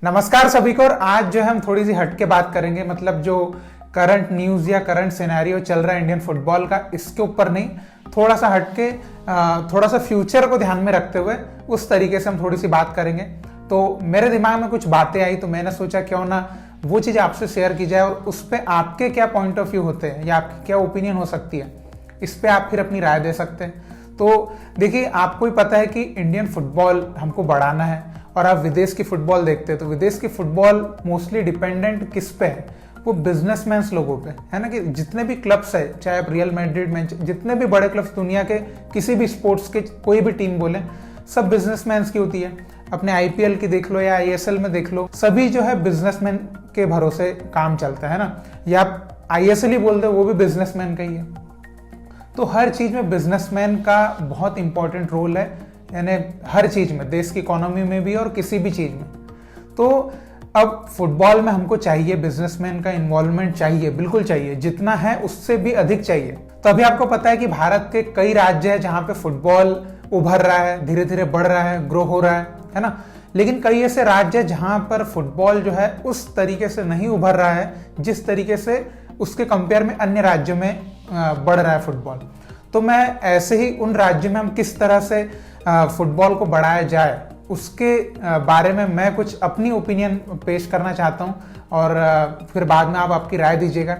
नमस्कार सभी को। और आज जो है हम थोड़ी सी हट के बात करेंगे, मतलब जो करंट न्यूज़ या करंट सिनेरियो चल रहा है इंडियन फुटबॉल का, इसके ऊपर नहीं, थोड़ा सा हट के थोड़ा सा फ्यूचर को ध्यान में रखते हुए उस तरीके से हम थोड़ी सी बात करेंगे। तो मेरे दिमाग में कुछ बातें आई तो मैंने सोचा क्यों ना वो चीज़ आपसे शेयर की जाए और उस पर आपके क्या पॉइंट ऑफ व्यू होते हैं या आपकी क्या ओपिनियन हो सकती है, इस पर आप फिर अपनी राय दे सकते हैं। तो देखिए, आपको ही पता है कि इंडियन फुटबॉल हमको बढ़ाना है और आप विदेश की फुटबॉल देखते हैं तो विदेश की फुटबॉल मोस्टली डिपेंडेंट किस पे है, वो बिजनेसमैन लोगों पे है ना। कि जितने भी क्लब्स है, चाहे आप रियल मैड्रिड में, जितने भी बड़े क्लब्स दुनिया के किसी भी स्पोर्ट्स के कोई भी टीम बोले, सब बिजनेसमैन की होती है। अपने आईपीएल की देख लो या आईएसएल में देख लो, सभी जो है बिजनेसमैन के भरोसे काम चलता है ना। या आप आईएसएल ही बोल दो, वो भी बिजनेसमैन का ही है। तो हर चीज में बिजनेसमैन का बहुत इंपॉर्टेंट रोल है, यानी हर चीज में, देश की इकोनॉमी में भी और किसी भी चीज में। तो अब फुटबॉल में हमको चाहिए बिजनेसमैन का इन्वॉल्वमेंट, चाहिए, बिल्कुल चाहिए, जितना है उससे भी अधिक चाहिए। तो अभी आपको पता है कि भारत के कई राज्य है जहां पे फुटबॉल उभर रहा है, धीरे धीरे बढ़ रहा है, ग्रो हो रहा है ना। लेकिन कई ऐसे राज्य है जहां पर फुटबॉल जो है उस तरीके से नहीं उभर रहा है जिस तरीके से उसके कंपेयर में अन्य राज्यों में बढ़ रहा है फुटबॉल। तो मैं ऐसे ही उन राज्यों में हम किस तरह से फुटबॉल को बढ़ाया जाए उसके बारे में मैं कुछ अपनी ओपिनियन पेश करना चाहता हूं और फिर बाद में आप आपकी राय दीजिएगा।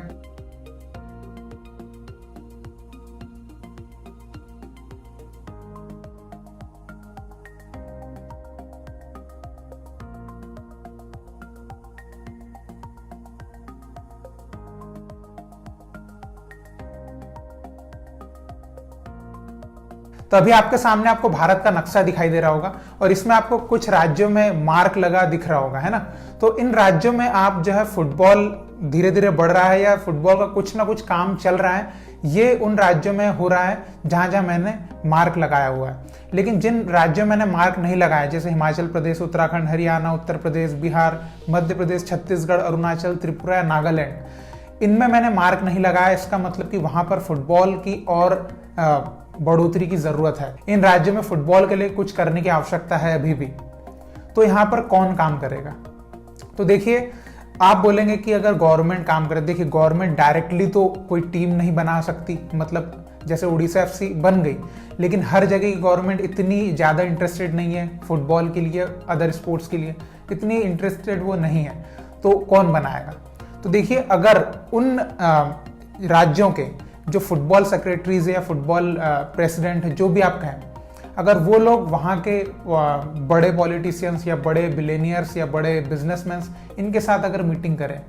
तो अभी आपके सामने आपको भारत का नक्शा दिखाई दे रहा होगा और इसमें आपको कुछ राज्यों में मार्क लगा दिख रहा होगा, है ना। तो इन राज्यों में आप जो है फुटबॉल धीरे धीरे बढ़ रहा है या फुटबॉल का कुछ ना कुछ काम चल रहा है, ये उन राज्यों में हो रहा है जहां जहां मैंने मार्क लगाया हुआ है। लेकिन जिन राज्यों में मैंने मार्क नहीं लगाया, जैसे हिमाचल प्रदेश, उत्तराखंड, हरियाणा, उत्तर प्रदेश, बिहार, मध्य प्रदेश, छत्तीसगढ़, अरुणाचल, त्रिपुरा, नागालैंड, इनमें मैंने मार्क नहीं लगाया। इसका मतलब कि वहां पर फुटबॉल की और बढ़ोतरी की जरूरत है। इन राज्यों में फुटबॉल के लिए कुछ करने की आवश्यकता है अभी भी। तो यहां पर कौन काम करेगा? तो देखिए, आप बोलेंगे कि अगर गवर्नमेंट काम करे, देखिए गवर्नमेंट डायरेक्टली तो कोई टीम नहीं बना सकती, मतलब जैसे उड़ीसा एफसी बन गई, लेकिन हर जगह की गवर्नमेंट इतनी ज्यादा इंटरेस्टेड नहीं है फुटबॉल के लिए, अदर स्पोर्ट्स के लिए इतनी इंटरेस्टेड वो नहीं है। तो कौन बनाएगा? तो देखिए, अगर उन राज्यों के जो फुटबॉल सेक्रेटरीज या फुटबॉल प्रेसिडेंट, जो भी आप कहें, अगर वो लोग वहाँ के बड़े पॉलिटिशियंस या बड़े बिलियनियर्स या बड़े बिजनेसमैन, इनके साथ अगर मीटिंग करें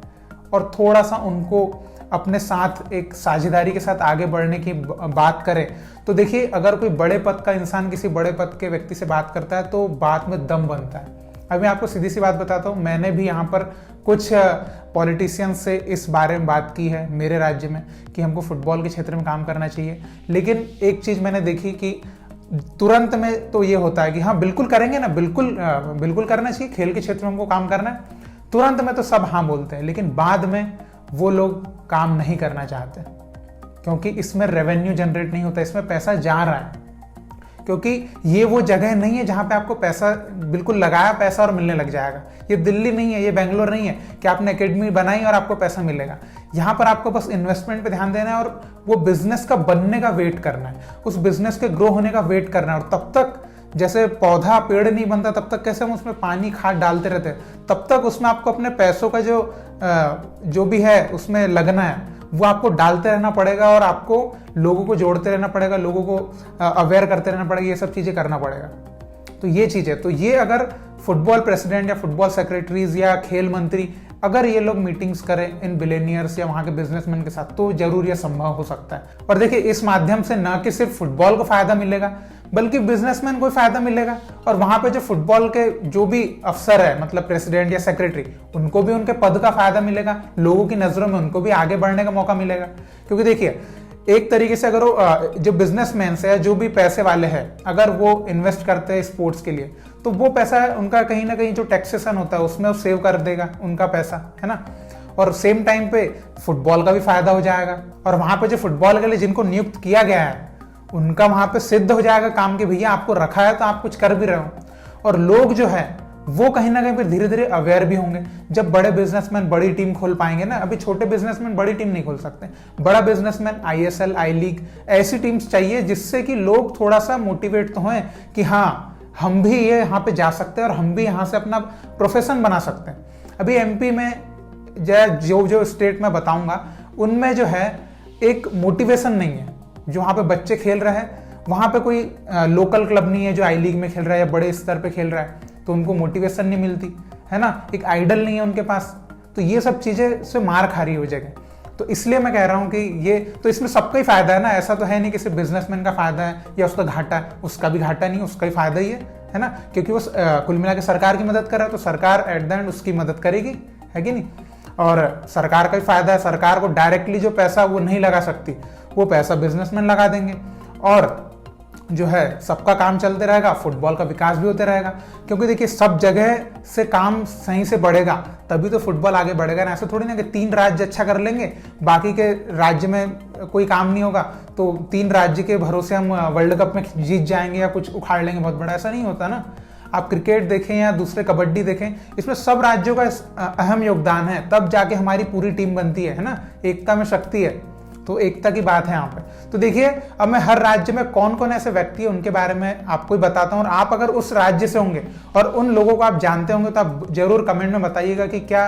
और थोड़ा सा उनको अपने साथ एक साझेदारी के साथ आगे बढ़ने की बात करें, तो देखिए, अगर कोई बड़े पद का इंसान किसी बड़े पद के व्यक्ति से बात करता है तो बात में दम बनता है। अभी आपको सीधी सी बात बताता हूँ, मैंने भी यहाँ पर कुछ पॉलिटिशियंस से इस बारे में बात की है मेरे राज्य में कि हमको फुटबॉल के क्षेत्र में काम करना चाहिए। लेकिन एक चीज़ मैंने देखी कि तुरंत में तो ये होता है कि हाँ बिल्कुल करेंगे ना, बिल्कुल करना चाहिए, खेल के क्षेत्र में हमको काम करना है, तुरंत में तो सब हाँ बोलते हैं, लेकिन बाद में वो लोग काम नहीं करना चाहते क्योंकि इसमें रेवेन्यू जनरेट नहीं होता, इसमें पैसा जा रहा है। क्योंकि ये वो जगह नहीं है जहां पे आपको पैसा बिल्कुल लगाया पैसा और मिलने लग जाएगा। ये दिल्ली नहीं है, ये बेंगलोर नहीं है कि आपने एकेडमी बनाई और आपको पैसा मिलेगा। यहाँ पर आपको बस इन्वेस्टमेंट पे ध्यान देना है और वो बिजनेस का बनने का वेट करना है, उस बिजनेस के ग्रो होने का वेट करना है। और तब तक जैसे पौधा पेड़ नहीं बनता तब तक कैसे हम उसमें पानी खाद डालते रहते हैं, तब तक उसमें आपको अपने पैसों का जो भी है उसमें लगना है वो आपको डालते रहना पड़ेगा और आपको लोगों को जोड़ते रहना पड़ेगा, लोगों को अवेयर करते रहना पड़ेगा, ये सब चीजें करना पड़ेगा। तो ये चीज है। तो ये अगर फुटबॉल प्रेसिडेंट या फुटबॉल सेक्रेटरीज या खेल मंत्री अगर ये लोग मीटिंग्स करें इन बिलियनियर्स या वहां के बिजनेसमैन के साथ, तो जरूर ये संभव हो सकता है। और देखिए, इस माध्यम से न कि सिर्फ फुटबॉल को फायदा मिलेगा बल्कि बिजनेसमैन को फायदा मिलेगा और वहां पे जो फुटबॉल के जो भी अफसर है, मतलब प्रेसिडेंट या सेक्रेटरी, उनको भी उनके पद का फायदा मिलेगा, लोगों की नजरों में उनको भी आगे बढ़ने का मौका मिलेगा। क्योंकि देखिए, एक तरीके से अगर वो जो बिजनेसमैन है, जो भी पैसे वाले हैं, अगर वो इन्वेस्ट करते हैं स्पोर्ट्स के लिए, तो वो पैसा उनका कहीं ना कहीं जो टैक्सेशन होता है उसमें वो सेव कर देगा उनका पैसा, है ना। और सेम टाइम पे फुटबॉल का भी फायदा हो जाएगा और वहां पे जो फुटबॉल के लिए जिनको नियुक्त किया गया है उनका वहां पे सिद्ध हो जाएगा काम कि भैया आपको रखा है तो आप कुछ कर भी रहे हो। और लोग जो है वो कहीं ना कहीं फिर धीरे धीरे अवेयर भी होंगे। जब बड़े बिजनेसमैन बड़ी टीम खोल पाएंगे ना, अभी छोटे बिजनेसमैन बड़ी टीम नहीं खोल सकते, बड़ा बिजनेसमैन ISL, आई लीग ऐसी टीम्स चाहिए जिससे कि लोग थोड़ा सा मोटिवेट तो हों कि हाँ हम भी ये यहाँ पे जा सकते हैं और हम भी यहाँ से अपना प्रोफेशन बना सकते हैं। अभी MP में जो जो स्टेट में बताऊंगा उनमें जो है एक मोटिवेशन नहीं है। जो वहाँ पे बच्चे खेल रहे हैं वहाँ पे कोई लोकल क्लब नहीं है जो आई लीग में खेल रहा है या बड़े स्तर पे खेल रहा है, तो उनको मोटिवेशन नहीं मिलती है ना, एक आइडल नहीं है उनके पास। तो ये सब चीजें से मार खा रही हो जगह। तो इसलिए मैं कह रहा हूँ कि ये तो इसमें सबका ही फायदा है ना, ऐसा तो है नहीं कि सिर्फ बिजनेसमैन का फायदा है या उसका घाटा है, उसका भी घाटा नहीं, उसका ही फायदा ही है ना, क्योंकि वो कुल मिला के सरकार की मदद कर रहा है, तो सरकार एट द एंड उसकी मदद करेगी, है कि नहीं। और सरकार का ही फायदा है, सरकार को डायरेक्टली जो पैसा वो नहीं लगा सकती, वो पैसा बिजनेसमैन लगा देंगे और जो है सबका काम चलते रहेगा, फुटबॉल का विकास भी होते रहेगा। क्योंकि देखिए सब जगह से काम सही से बढ़ेगा तभी तो फुटबॉल आगे बढ़ेगा ना। ऐसा थोड़ी ना कि 3 राज्य अच्छा कर लेंगे, बाकी के राज्य में कोई काम नहीं होगा तो 3 राज्य के भरोसे हम वर्ल्ड कप में जीत जाएंगे या कुछ उखाड़ लेंगे बहुत बड़ा, ऐसा नहीं होता ना। आप क्रिकेट देखें या दूसरे कबड्डी देखें, इसमें सब राज्यों का अहम योगदान है, तब जाके हमारी पूरी टीम बनती है ना, एकता में शक्ति है। तो एकता की बात है यहाँ पे। तो देखिए अब मैं हर राज्य में कौन कौन ऐसे व्यक्ति है उनके बारे में आपको ही बताता हूँ, और आप अगर उस राज्य से होंगे और उन लोगों को आप जानते होंगे तो आप जरूर कमेंट में बताइएगा कि क्या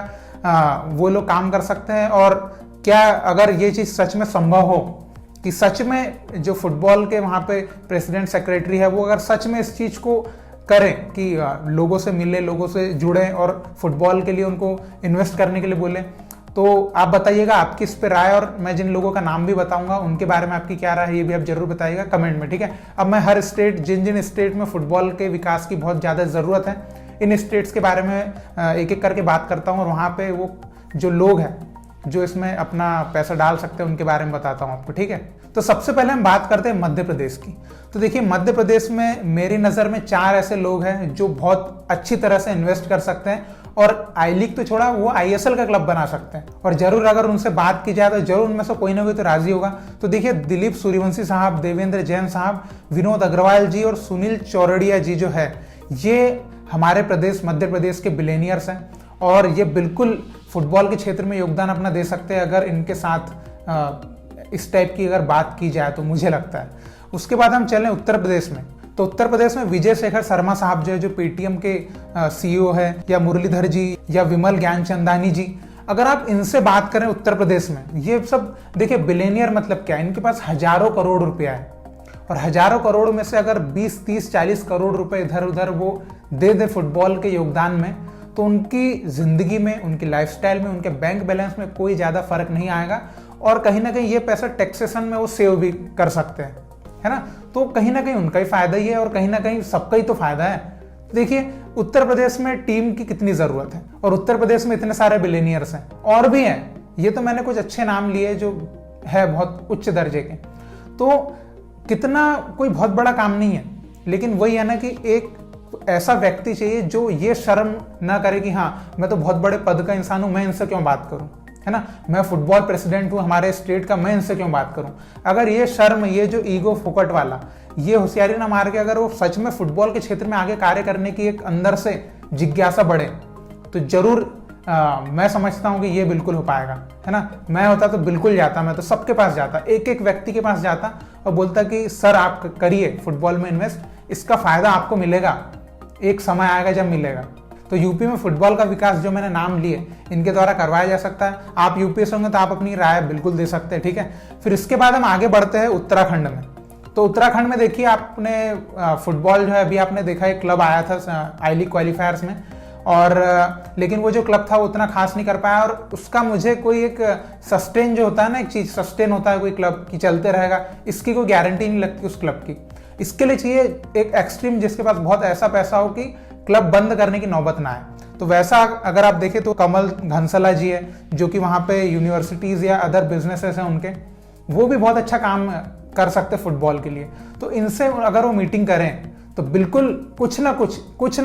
वो लोग काम कर सकते हैं, और क्या अगर ये चीज सच में संभव हो कि सच में जो फुटबॉल के वहाँ पे प्रेसिडेंट सेक्रेटरी है वो अगर सच में इस चीज को करें कि लोगों से मिले, लोगों से जुड़े और फुटबॉल के लिए उनको इन्वेस्ट करने के लिए बोले, तो आप बताइएगा आपकी इस पे राय। और मैं जिन लोगों का नाम भी बताऊंगा उनके बारे में आपकी क्या राय है ये भी आप जरूर बताइएगा कमेंट में, ठीक है। अब मैं हर स्टेट, जिन जिन स्टेट में फुटबॉल के विकास की बहुत ज़्यादा ज़रूरत है, इन स्टेट्स के बारे में एक एक करके बात करता हूँ, और वहाँ पे वो जो लोग हैं जो इसमें अपना पैसा डाल सकते हैं उनके बारे में बताता हूँ आपको, ठीक है। तो सबसे पहले हम बात करते हैं मध्य प्रदेश की। तो देखिए मध्य प्रदेश में मेरी नज़र में 4 ऐसे लोग हैं जो बहुत अच्छी तरह से इन्वेस्ट कर सकते हैं, और आई लीग तो छोड़ा, वो ISL का क्लब बना सकते हैं। और जरूर अगर उनसे बात की जाए तो जरूर उनमें से कोई ना कोई तो राजी होगा। तो देखिए दिलीप सूर्यवंशी साहब, देवेंद्र जैन साहब, विनोद अग्रवाल जी और सुनील चौरड़िया जी जो है, ये हमारे प्रदेश मध्य प्रदेश के बिलेनियर्स हैं, और ये बिल्कुल फुटबॉल के क्षेत्र में योगदान अपना दे सकते हैं अगर इनके साथ इस टाइप की अगर बात की जाए तो मुझे लगता है। उसके बाद हम चलें उत्तर प्रदेश में। तो उत्तर प्रदेश में विजय शेखर शर्मा साहब जो पेटीएम के CEO है, या मुरलीधर जी, या विमल ज्ञानचंदानी जी, अगर आप इनसे बात करें उत्तर प्रदेश में, ये सब देखिए बिलेनियर मतलब क्या है, इनके पास हजारों करोड़ रुपया है, और हजारों करोड़ में से अगर 20, 30, 40 करोड़ रुपए इधर उधर वो दे दे फुटबॉल के योगदान में, तो उनकी जिंदगी में, उनकी लाइफस्टाइल में, उनके बैंक बैलेंस में कोई ज्यादा फर्क नहीं आएगा, और कहीं ना कहीं ये पैसा टैक्सेशन में वो सेव भी कर सकते हैं, है ना। तो कहीं ना कहीं उनका ही फायदा ही है, और कहीं ना कहीं सबका ही तो फायदा है। देखिए उत्तर प्रदेश में टीम की कितनी जरूरत है, और उत्तर प्रदेश में इतने सारे बिलेनियर्स हैं, और भी हैं, ये तो मैंने कुछ अच्छे नाम लिए जो है बहुत उच्च दर्जे के। तो कितना कोई बहुत बड़ा काम नहीं है, लेकिन वही है ना कि एक ऐसा व्यक्ति चाहिए जो ये शर्म ना करे कि हाँ मैं तो बहुत बड़े पद का इंसान हूं, मैं इनसे क्यों बात करूं, है ना, मैं फुटबॉल प्रेसिडेंट हूं हमारे स्टेट का, मैं इनसे क्यों बात करूं। अगर ये शर्म, ये जो ईगो फोकट वाला, ये होशियारी ना मार के अगर वो सच में फुटबॉल के क्षेत्र में आगे कार्य करने की एक अंदर से जिज्ञासा बढ़े, तो जरूर मैं समझता हूं कि ये बिल्कुल हो पाएगा, है ना। मैं होता तो बिल्कुल जाता, मैं तो सबके पास जाता, एक एक व्यक्ति के पास जाता और बोलता कि सर आप करिए फुटबॉल में इन्वेस्ट, इसका फायदा आपको मिलेगा, एक समय आएगा जब मिलेगा। तो यूपी में फुटबॉल का विकास जो मैंने नाम लिए इनके द्वारा करवाया जा सकता है। आप यूपी से होंगे तो आप अपनी राय बिल्कुल दे सकते हैं, ठीक है। फिर इसके बाद हम आगे बढ़ते हैं उत्तराखंड में। तो उत्तराखंड में देखिए आपने फुटबॉल जो है, अभी आपने देखा एक क्लब आया था आई लीग क्वालिफायर्स में, और लेकिन वो जो क्लब था वो उतना खास नहीं कर पाया, और उसका मुझे कोई एक सस्टेन जो होता है ना, एक चीज सस्टेन होता है कोई क्लब की चलते रहेगा, इसकी कोई गारंटी नहीं लगती उस क्लब की। इसके लिए चाहिए एक एक्सट्रीम जिसके पास बहुत ऐसा पैसा हो कि क्लब बंद करने की नौबत ना आए। तो वैसा अगर आप देखें तो कमल घनसला जी है जो कि वहाँ पे यूनिवर्सिटीज या अदर बिजनेसेस हैं उनके, वो भी बहुत अच्छा काम कर सकते फुटबॉल के लिए। तो इनसे अगर वो मीटिंग करें तो बिल्कुल कुछ ना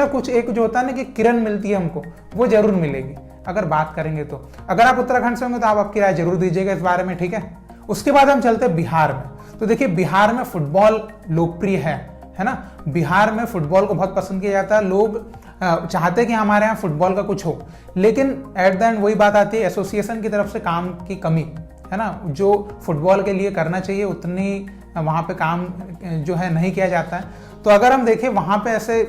कुछ एक जो होता है ना कि किरण मिलती है हमको, वो जरूर मिलेगी अगर बात करेंगे तो। अगर आप उत्तराखंड से होंगे तो आप आपकी राय जरूर दीजिएगा इस बारे में, ठीक है। उसके बाद हम चलते हैं बिहार में। तो देखिए बिहार में फुटबॉल लोकप्रिय है ना, बिहार में फुटबॉल को बहुत पसंद किया जाता है। लोग चाहते कि हमारे यहाँ फुटबॉल का कुछ हो, लेकिन एट द एंड वही बात आती है एसोसिएशन की तरफ से काम की कमी, है ना। जो फुटबॉल के लिए करना चाहिए उतनी वहाँ पे काम जो है नहीं किया जाता है। तो अगर हम देखें वहाँ पे ऐसे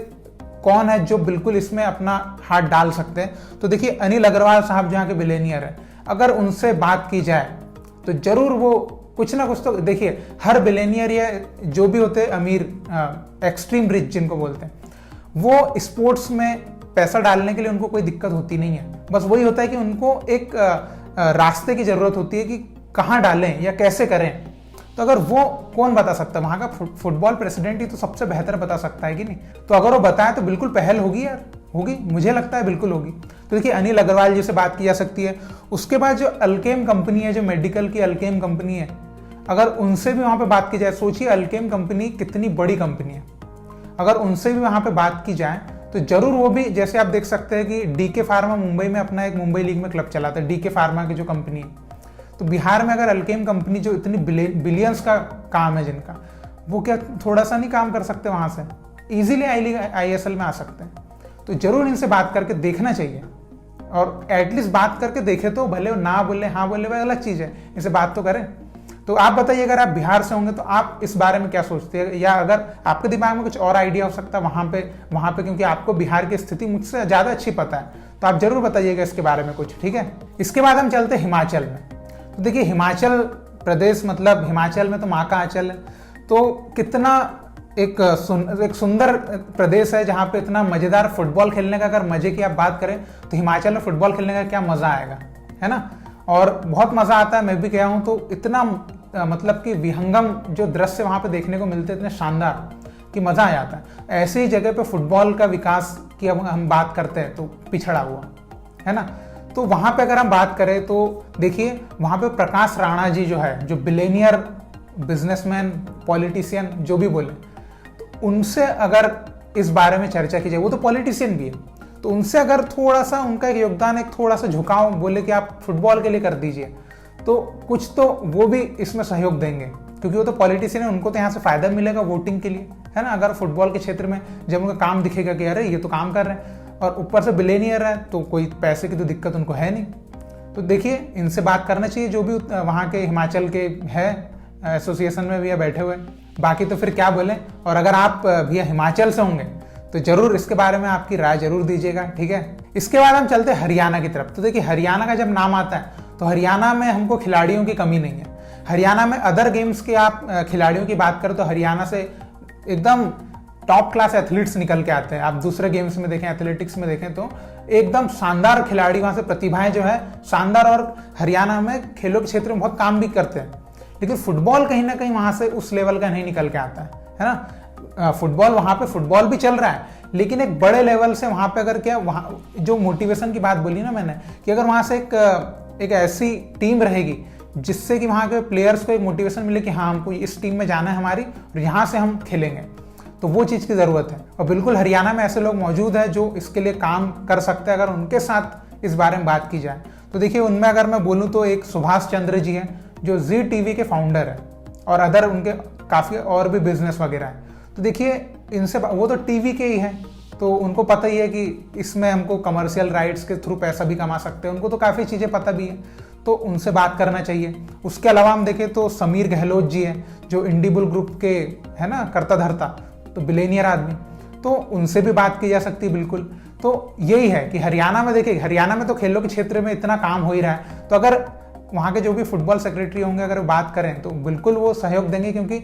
कौन है जो बिल्कुल इसमें अपना हाथ डाल सकते हैं, तो देखिए अनिल अग्रवाल साहब जहाँ के बिलियनियर है, अगर उनसे बात की जाए तो जरूर वो कुछ ना कुछ तो, देखिए हर बिलियनियर या जो भी होते हैं अमीर, एक्सट्रीम रिच जिनको बोलते हैं, वो स्पोर्ट्स में पैसा डालने के लिए उनको कोई दिक्कत होती नहीं है। बस वही होता है कि उनको एक रास्ते की जरूरत होती है कि कहाँ डालें या कैसे करें। तो अगर वो कौन बता सकता है, वहां का फुटबॉल प्रेसिडेंट ही तो सबसे बेहतर बता सकता है कि नहीं। तो अगर वो बताए तो बिल्कुल पहल होगी यार, होगी, मुझे लगता है बिल्कुल होगी। तो देखिए अनिल अग्रवाल जी से बात की जा सकती है। उसके बाद जो अल्केम कंपनी है, जो मेडिकल की अल्केम कंपनी है, अगर उनसे भी वहां पे बात की जाए, सोचिए अल्केम कंपनी कितनी बड़ी कंपनी है, अगर उनसे भी वहां पे बात की जाए तो जरूर वो भी, जैसे आप देख सकते हैं कि डीके फार्मा मुंबई में अपना एक मुंबई लीग में क्लब चलाता है, डीके फार्मा की जो कंपनी है। तो बिहार में अगर अल्केम कंपनी जो इतनी बिलियंस का काम है जिनका, वो क्या थोड़ा सा नहीं काम कर सकते, वहां से इजीली आई लीग ISL में आ सकते हैं। तो जरूर इनसे बात करके देखना चाहिए, और एटलीस्ट बात करके देखे तो, भले ना बोले हाँ बोले वह अलग चीज है, इनसे बात तो करें। तो आप बताइए अगर आप बिहार से होंगे तो आप इस बारे में क्या सोचते हैं, या अगर आपके दिमाग में कुछ और आइडिया हो सकता है वहां पे, क्योंकि आपको बिहार की स्थिति मुझसे ज्यादा अच्छी पता है, तो आप जरूर बताइएगा इसके बारे में कुछ, ठीक है। इसके बाद हम चलते हैं हिमाचल में। तो देखिए हिमाचल प्रदेश, मतलब हिमाचल में तो माँ का आंचल है, तो कितना एक सुंदर प्रदेश है जहाँ पे इतना मजेदार फुटबॉल खेलने का, अगर मजे की आप बात करें तो हिमाचल में फुटबॉल खेलने का क्या मजा आएगा, है ना। और बहुत मजा आता है, मैं भी गया हूँ, तो इतना मतलब कि विहंगम जो दृश्य वहाँ पे देखने को मिलते हैं, इतने शानदार कि मजा आ जाता है। ऐसी जगह पे फुटबॉल का विकास की हम बात करते हैं तो पिछड़ा हुआ, है ना। तो वहां पे अगर हम बात करें तो देखिए वहां पे प्रकाश राणा जी जो है, जो बिलियनियर बिजनेसमैन, पॉलिटिशियन जो भी बोले, तो उनसे अगर इस बारे में चर्चा की जाए, वो तो पॉलिटिशियन भी है, तो उनसे अगर थोड़ा सा उनका एक योगदान, एक थोड़ा सा झुकाव बोले कि आप फुटबॉल के लिए कर दीजिए, तो कुछ तो वो भी इसमें सहयोग देंगे, क्योंकि वो तो पॉलिटिशियन है, उनको तो यहाँ से फायदा मिलेगा वोटिंग के लिए, है ना। अगर फुटबॉल के क्षेत्र में जब उनका काम दिखेगा कि अरे ये तो काम कर रहे हैं, और ऊपर से बिलियनियर है, तो कोई पैसे की तो दिक्कत उनको है नहीं। तो देखिए इनसे बात करना चाहिए, जो भी वहाँ के हिमाचल के है एसोसिएशन में भी बैठे हुए, बाकी तो फिर क्या बोले। और अगर आप भैया हिमाचल से होंगे तो जरूर इसके बारे में आपकी राय जरूर दीजिएगा, ठीक है। इसके बाद हम चलते हैं हरियाणा की तरफ। तो देखिए हरियाणा का जब नाम आता है तो हरियाणा में हमको खिलाड़ियों की कमी नहीं है। हरियाणा में अदर गेम्स के आप खिलाड़ियों की बात करें तो हरियाणा से एकदम टॉप क्लास एथलीट्स निकल के आते हैं। आप दूसरे गेम्स में देखें, एथलेटिक्स में देखें तो एकदम शानदार खिलाड़ी, वहां से प्रतिभाएं जो है शानदार, और हरियाणा में खेलों के क्षेत्र में बहुत काम भी करते हैं। लेकिन फुटबॉल कहीं ना कहीं वहां से उस लेवल का नहीं निकल के आता है ना। फुटबॉल वहां पे फुटबॉल भी चल रहा है, लेकिन एक बड़े लेवल से वहां पे अगर क्या, वहां जो मोटिवेशन की बात बोली ना मैंने, कि अगर वहां से एक ऐसी टीम रहेगी जिससे कि वहां के प्लेयर्स को एक मोटिवेशन मिले कि हाँ हमको इस टीम में जाना है हमारी, और यहाँ से हम खेलेंगे, तो वो चीज़ की ज़रूरत है। और बिल्कुल हरियाणा में ऐसे लोग मौजूद हैं जो इसके लिए काम कर सकते हैं, अगर उनके साथ इस बारे में बात की जाए तो। देखिए उनमें अगर मैं बोलूँ तो एक सुभाष चंद्र जी हैं जो जी टीवी के फाउंडर है, और अदर उनके काफ़ी और भी बिजनेस वगैरह है। तो देखिए इनसे, वो तो टीवी के ही हैं, तो उनको पता ही है कि इसमें हमको कमर्शियल राइट्स के थ्रू पैसा भी कमा सकते हैं, उनको तो काफ़ी चीज़ें पता भी है, तो उनसे बात करना चाहिए। उसके अलावा हम देखें तो समीर गहलोत जी हैं जो इंडिबुल ग्रुप के है ना कर्ता धर्ता, तो बिलियनियर आदमी, तो उनसे भी बात की जा सकती है बिल्कुल। तो यही है कि हरियाणा में देखिए, हरियाणा में तो खेलों के क्षेत्र में इतना काम हो ही रहा है, तो अगर वहाँ के जो भी फुटबॉल सेक्रेटरी होंगे अगर बात करें तो बिल्कुल वो सहयोग देंगे, क्योंकि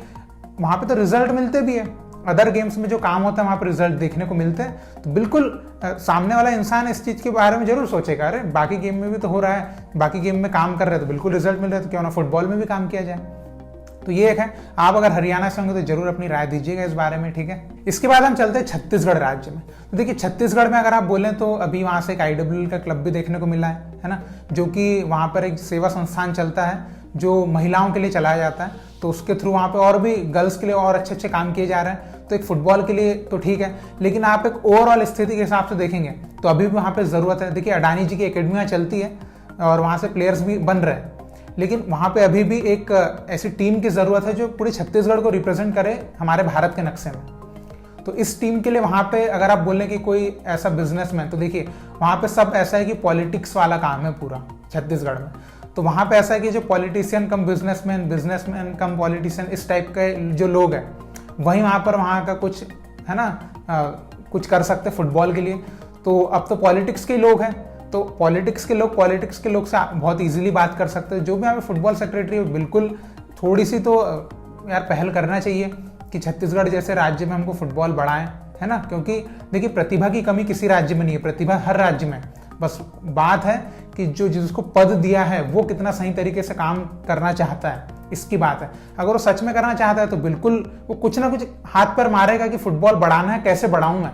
वहाँ पे तो रिजल्ट मिलते भी है। अदर गेम्स में जो काम होता है वहाँ पर रिजल्ट देखने को मिलते हैं, तो बिल्कुल सामने वाला इंसान इस चीज़ के बारे में जरूर सोचेगा, अरे बाकी गेम में भी तो हो रहा है, बाकी गेम में काम कर रहे हैं तो बिल्कुल रिजल्ट मिल रहा है, तो क्यों ना फुटबॉल में भी काम किया जाए। तो ये एक है, आप अगर हरियाणा से होंगे तो जरूर अपनी राय दीजिएगा इस बारे में, ठीक है। इसके बाद हम चलते हैं छत्तीसगढ़ राज्य में। तो देखिए छत्तीसगढ़ में अगर आप बोलें तो अभी वहाँ से एक IWL का क्लब भी देखने को मिला है ना, जो कि वहाँ पर एक सेवा संस्थान चलता है जो महिलाओं के लिए चलाया जाता है, तो उसके थ्रू वहाँ पे और भी गर्ल्स के लिए और अच्छे अच्छे काम किए जा रहे हैं। तो एक फुटबॉल के लिए तो ठीक है, लेकिन आप एक ओवरऑल स्थिति के हिसाब से देखेंगे तो अभी भी वहाँ पे ज़रूरत है। देखिए अडानी जी की एकेडमियाँ चलती है और वहाँ से प्लेयर्स भी बन रहे हैं, लेकिन वहाँ पे अभी भी एक ऐसी टीम की ज़रूरत है जो पूरे छत्तीसगढ़ को रिप्रेजेंट करे हमारे भारत के नक्शे में। तो इस टीम के लिए वहां पे अगर आप बोलें कि कोई ऐसा बिजनेसमैन, तो देखिए वहां पे सब ऐसा है कि पॉलिटिक्स वाला काम है पूरा छत्तीसगढ़ में। तो वहां पे ऐसा है कि जो पॉलिटिशियन कम बिजनेसमैन, बिजनेसमैन कम पॉलिटिशियन, इस टाइप के जो लोग हैं वही वहां पर वहां का कुछ है ना कुछ कर सकते फुटबॉल के लिए। तो अब तो पॉलिटिक्स के लोग हैं, तो पॉलिटिक्स के लोग से बहुत इजीली बात कर सकते हैं। जो भी यहाँ पे फुटबॉल सेक्रेटरी है बिल्कुल थोड़ी सी तो यार पहल करना चाहिए कि छत्तीसगढ़ जैसे राज्य में हमको फुटबॉल बढ़ाएं, है ना। क्योंकि देखिए प्रतिभा की कमी किसी राज्य में नहीं है, प्रतिभा हर राज्य में। बस बात है कि जो जिसको पद दिया है वो कितना सही तरीके से काम करना चाहता है, इसकी बात है। अगर वो सच में करना चाहता है तो बिल्कुल वो कुछ ना कुछ हाथ पर मारेगा कि फुटबॉल बढ़ाना है, कैसे बढ़ाऊं मैं,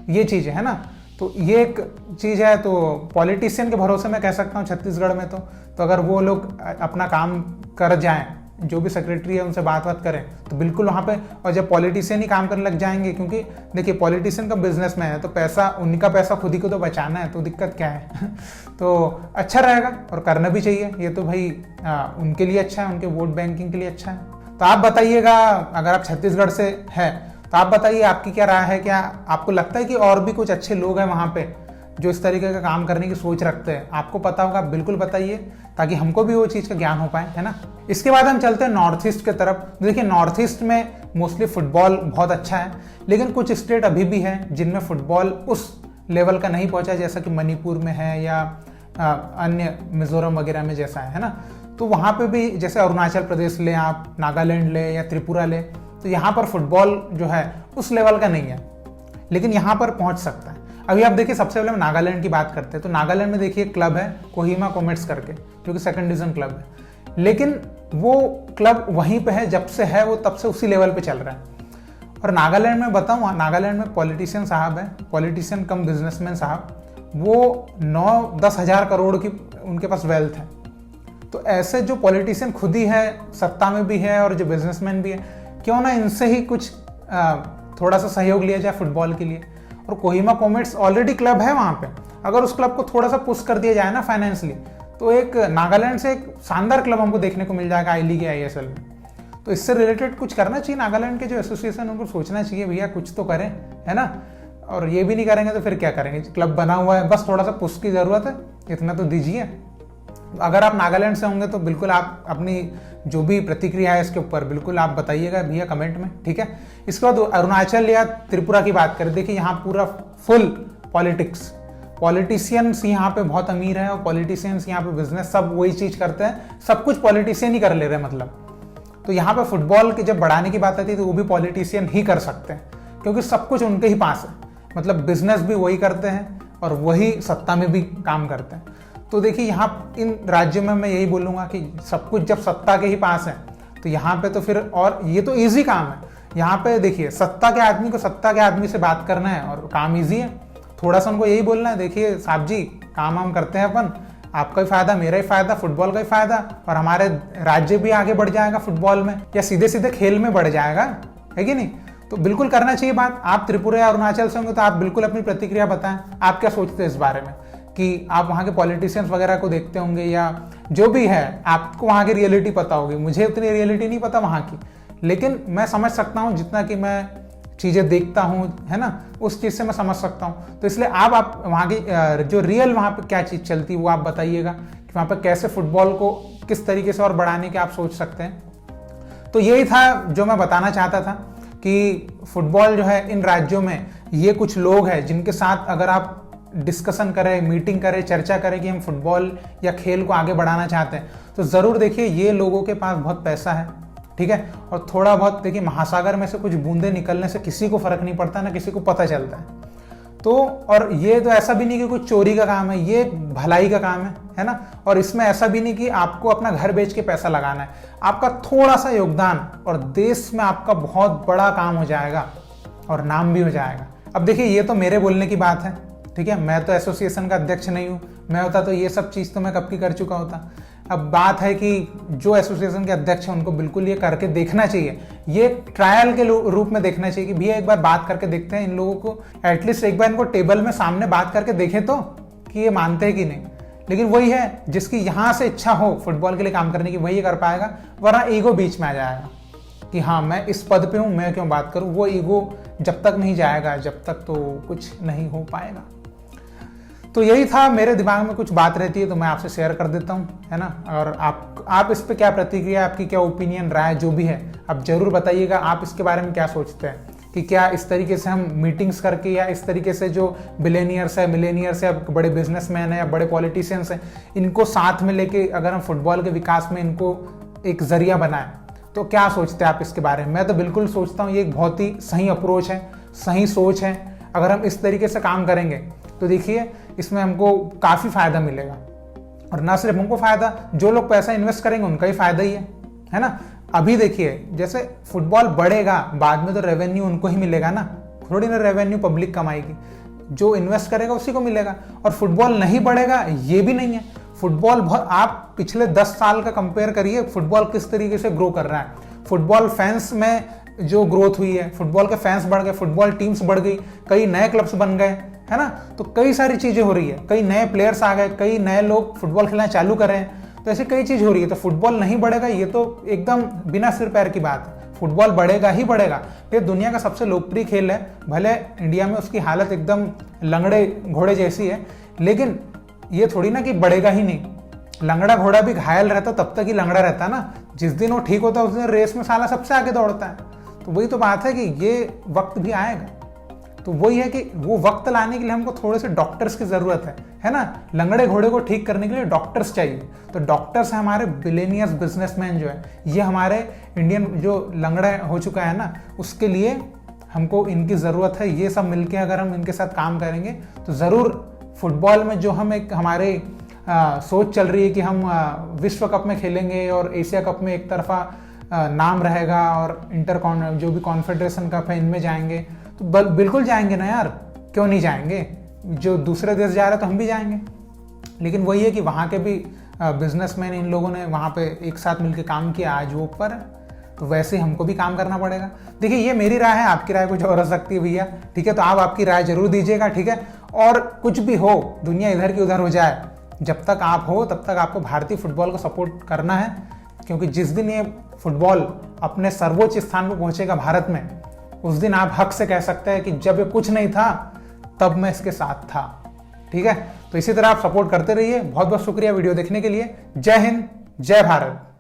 ये चीज़ है ना। तो ये एक चीज़ है। तो पॉलिटिशियन के भरोसे मैं कह सकता हूँ छत्तीसगढ़ में तो अगर वो लोग अपना काम कर जाएं, जो भी सेक्रेटरी है उनसे बात करें तो बिल्कुल वहाँ पे, और जब पॉलिटिशियन ही काम करने लग जाएंगे, क्योंकि देखिए पॉलिटिशियन का बिजनेसमैन है तो पैसा, उनका पैसा खुद ही को तो बचाना है, तो दिक्कत क्या है तो अच्छा रहेगा और करना भी चाहिए। ये तो भाई उनके लिए अच्छा है, उनके वोट बैंकिंग के लिए अच्छा है। तो आप बताइएगा, अगर आप छत्तीसगढ़ से हैं तो आप बताइए आपकी क्या राय है। क्या आपको लगता है कि और भी कुछ अच्छे लोग हैं वहाँ पे जो इस तरीके का काम करने की सोच रखते हैं? आपको पता होगा, बिल्कुल बताइए ताकि हमको भी वो चीज़ का ज्ञान हो पाए, है ना। इसके बाद हम चलते हैं नॉर्थ ईस्ट की तरफ। देखिए नॉर्थ ईस्ट में मोस्टली फुटबॉल बहुत अच्छा है, लेकिन कुछ स्टेट अभी भी हैं जिनमें फुटबॉल उस लेवल का नहीं पहुंचा, जैसा कि मणिपुर में है या अन्य मिजोरम वगैरह में जैसा है ना। तो वहाँ पे भी, जैसे अरुणाचल प्रदेश ले आप, नागालैंड ले या त्रिपुरा ले, तो यहाँ पर फुटबॉल जो है उस लेवल का नहीं है, लेकिन यहाँ पर पहुँच सकता है। अभी आप देखिए, सबसे पहले हम नागालैंड की बात करते हैं। तो नागालैंड में देखिए क्लब है कोहिमा कॉमेट्स करके, जो कि 2nd डिवीजन क्लब है, लेकिन वो क्लब वहीं पे है, जब से है वो तब से उसी लेवल पे चल रहा है। और नागालैंड में बताऊँ, नागालैंड में पॉलिटिशियन साहब है, पॉलिटिशियन कम बिजनेसमैन साहब, वो 9-10 हज़ार करोड़ की उनके पास वेल्थ है। तो ऐसे जो पॉलिटिशियन खुद ही है, सत्ता में भी है और जो बिजनेसमैन भी है, क्यों ना इनसे ही कुछ थोड़ा सा सहयोग लिया जाए फुटबॉल के लिए। और कोहिमा कॉमेट्स ऑलरेडी क्लब है वहाँ पे, अगर उस क्लब को थोड़ा सा पुश कर दिया जाए ना फाइनेंशियली, तो एक नागालैंड से एक शानदार क्लब हमको देखने को मिल जाएगा आई लीग या ISL में। तो इससे रिलेटेड कुछ करना चाहिए नागालैंड के जो एसोसिएशन, उनको सोचना चाहिए भैया कुछ तो करें, है ना। और ये भी नहीं करेंगे तो फिर क्या करेंगे, क्लब बना हुआ है, बस थोड़ा सा पुश की ज़रूरत है, इतना तो दीजिए। अगर आप नागालैंड से होंगे तो बिल्कुल आप अपनी जो भी प्रतिक्रिया है इसके ऊपर बिल्कुल आप बताइएगा भैया कमेंट में, ठीक है। इसके बाद अरुणाचल या त्रिपुरा की बात करें, देखिए यहाँ पूरा फुल पॉलिटिक्स, पॉलिटिशियंस यहाँ पे बहुत अमीर है और पॉलिटिशियंस यहाँ पे बिजनेस सब वही चीज़ करते हैं, सब कुछ पॉलिटिशियन ही कर ले रहे हैं मतलब। तो यहाँ पे फुटबॉल की जब बढ़ाने की बात आती है तो वो भी पॉलिटिशियन ही कर सकते हैं, क्योंकि सब कुछ उनके ही पास है, मतलब बिजनेस भी वही करते हैं और वही सत्ता में भी काम करते हैं। तो देखिए यहाँ इन राज्यों में मैं यही बोलूँगा कि सब कुछ जब सत्ता के ही पास है तो यहाँ पे तो फिर, और ये तो इजी काम है यहाँ पे। देखिए सत्ता के आदमी को सत्ता के आदमी से बात करना है और काम इजी है, थोड़ा सा उनको यही बोलना है, देखिए साहब जी काम हम करते हैं अपन, आपका भी फायदा, मेरा ही फायदा, फुटबॉल का ही फायदा, और हमारे राज्य भी आगे बढ़ जाएगा फुटबॉल में, या सीधे सीधे खेल में बढ़ जाएगा, है कि नहीं। तो बिल्कुल करना चाहिए बात। आप त्रिपुरा या अरुणाचल से होंगे तो आप बिल्कुल अपनी प्रतिक्रिया बताएं, आप क्या सोचते हैं इस बारे में, कि आप वहाँ के पॉलिटिशियंस वगैरह को देखते होंगे या जो भी है, आपको वहाँ की रियलिटी पता होगी। मुझे उतनी रियलिटी नहीं पता वहाँ की, लेकिन मैं समझ सकता हूँ जितना कि मैं चीज़ें देखता हूँ, है ना, उस चीज़ से मैं समझ सकता हूँ। तो इसलिए आप वहाँ की जो रियल वहाँ पे क्या चीज़ चलती है वो आप बताइएगा कि वहाँ पे कैसे फुटबॉल को किस तरीके से और बढ़ाने के आप सोच सकते हैं। तो यही था जो मैं बताना चाहता था कि फुटबॉल जो है इन राज्यों में ये कुछ लोग हैं जिनके साथ अगर आप डिस्कशन करें, मीटिंग करें, चर्चा करें कि हम फुटबॉल या खेल को आगे बढ़ाना चाहते हैं, तो ज़रूर देखिए ये लोगों के पास बहुत पैसा है, ठीक है। और थोड़ा बहुत देखिए, महासागर में से कुछ बूंदे निकलने से किसी को फर्क नहीं पड़ता, ना किसी को पता चलता है। तो और ये तो ऐसा भी नहीं कि कुछ चोरी का काम है, ये भलाई का काम है ना। और इसमें ऐसा भी नहीं कि आपको अपना घर बेच के पैसा लगाना है, आपका थोड़ा सा योगदान और देश में आपका बहुत बड़ा काम हो जाएगा और नाम भी हो जाएगा। अब देखिए ये तो मेरे बोलने की बात है, ठीक है, मैं तो एसोसिएशन का अध्यक्ष नहीं हूँ, मैं होता तो ये सब चीज़ तो मैं कब की कर चुका होता। अब बात है कि जो एसोसिएशन के अध्यक्ष हैं उनको बिल्कुल ये करके देखना चाहिए, ये ट्रायल के रूप में देखना चाहिए कि भैया एक बार बात करके देखते हैं इन लोगों को, एटलीस्ट एक बार इनको टेबल में सामने बात करके देखें तो कि ये मानते हैं कि नहीं। लेकिन वही है जिसकी यहाँ से इच्छा हो फुटबॉल के लिए काम करने की, वही कर पाएगा, वरना ईगो बीच में आ जाएगा कि हाँ मैं इस पद पे हूँ, मैं क्यों बात करूँ, वो ईगो जब तक नहीं जाएगा जब तक तो कुछ नहीं हो पाएगा। तो यही था, मेरे दिमाग में कुछ बात रहती है तो मैं आपसे शेयर कर देता हूँ, है ना। और आप इस पे क्या प्रतिक्रिया, आपकी क्या ओपिनियन, राय जो भी है आप जरूर बताइएगा। आप इसके बारे में क्या सोचते हैं कि क्या इस तरीके से हम मीटिंग्स करके या इस तरीके से जो बिलेनियर्स है, मिलेनियर्स है, बड़े बिजनेसमैन है या बड़े पॉलिटिशियंस हैं, इनको साथ में लेके अगर हम फुटबॉल के विकास में इनको एक जरिया बनाएं, तो क्या सोचते हैं आप इसके बारे में। मैं तो बिल्कुल सोचता हूँ ये एक बहुत ही सही अप्रोच है, सही सोच है। अगर हम इस तरीके से काम करेंगे तो देखिए इसमें हमको काफ़ी फायदा मिलेगा। और ना सिर्फ हमको फायदा, जो लोग पैसा इन्वेस्ट करेंगे उनका ही फायदा ही है ना। अभी देखिए जैसे फुटबॉल बढ़ेगा, बाद में तो रेवेन्यू उनको ही मिलेगा ना, थोड़ी ना रेवेन्यू पब्लिक कमाएगी, जो इन्वेस्ट करेगा उसी को मिलेगा। और फुटबॉल नहीं बढ़ेगा ये भी नहीं है। फुटबॉल बहुत, आप पिछले 10 साल का कंपेयर करिए, फुटबॉल किस तरीके से ग्रो कर रहा है। फुटबॉल फैंस में जो ग्रोथ हुई है, फुटबॉल के फैंस बढ़ गए, फुटबॉल टीम्स बढ़ गई, कई नए क्लब्स बन गए, है ना। तो कई सारी चीजें हो रही है, कई नए प्लेयर्स आ गए, कई नए लोग फुटबॉल खेलना चालू कर रहे हैं, तो ऐसी कई चीज हो रही है। तो फुटबॉल नहीं बढ़ेगा ये तो एकदम बिना सिर पैर की बात है। फुटबॉल बढ़ेगा ही बढ़ेगा। फिर दुनिया का सबसे लोकप्रिय खेल है, भले इंडिया में उसकी हालत एकदम लंगड़े घोड़े जैसी है, लेकिन ये थोड़ी ना कि बढ़ेगा ही नहीं। लंगड़ा घोड़ा भी घायल रहता तब तक ही लंगड़ा रहता ना, जिस दिन वो ठीक होता है उस दिन रेस में साला सबसे आगे दौड़ता है। तो वही तो बात है कि ये वक्त भी आएगा। तो वही है कि वो वक्त लाने के लिए हमको थोड़े से डॉक्टर्स की जरूरत है ना। लंगड़े घोड़े को ठीक करने के लिए डॉक्टर्स चाहिए। तो डॉक्टर्स है हमारे बिलेनियर्स बिजनेसमैन जो है, ये हमारे इंडियन जो लंगड़ा हो चुका है ना, उसके लिए हमको इनकी ज़रूरत है। ये सब मिलके अगर हम इनके साथ काम करेंगे तो ज़रूर फुटबॉल में जो हम एक हमारे सोच चल रही है कि हम विश्व कप में खेलेंगे और एशिया कप में एक तरफा नाम रहेगा और जो भी कॉन्फेडरेशन कप है इनमें जाएंगे, तो बिल्कुल जाएंगे ना यार, क्यों नहीं जाएंगे। जो दूसरे देश जा रहे तो हम भी जाएंगे। लेकिन वही है कि वहाँ के भी बिजनेसमैन, इन लोगों ने वहाँ पे एक साथ मिलकर काम किया, आज वो ऊपर है, तो वैसे ही हमको भी काम करना पड़ेगा। देखिए ये मेरी राय है, आपकी राय कुछ और हो सकती है भैया, ठीक है। तो आप आपकी राय जरूर दीजिएगा, ठीक है। और कुछ भी हो, दुनिया इधर की उधर हो जाए, जब तक आप हो तब तक आपको भारतीय फुटबॉल को सपोर्ट करना है, क्योंकि जिस दिन ये फुटबॉल अपने सर्वोच्च स्थान पर पहुंचेगा भारत में, उस दिन आप हक से कह सकते हैं कि जब ये कुछ नहीं था तब मैं इसके साथ था, ठीक है। तो इसी तरह आप सपोर्ट करते रहिए। बहुत बहुत शुक्रिया वीडियो देखने के लिए। जय हिंद, जय भारत।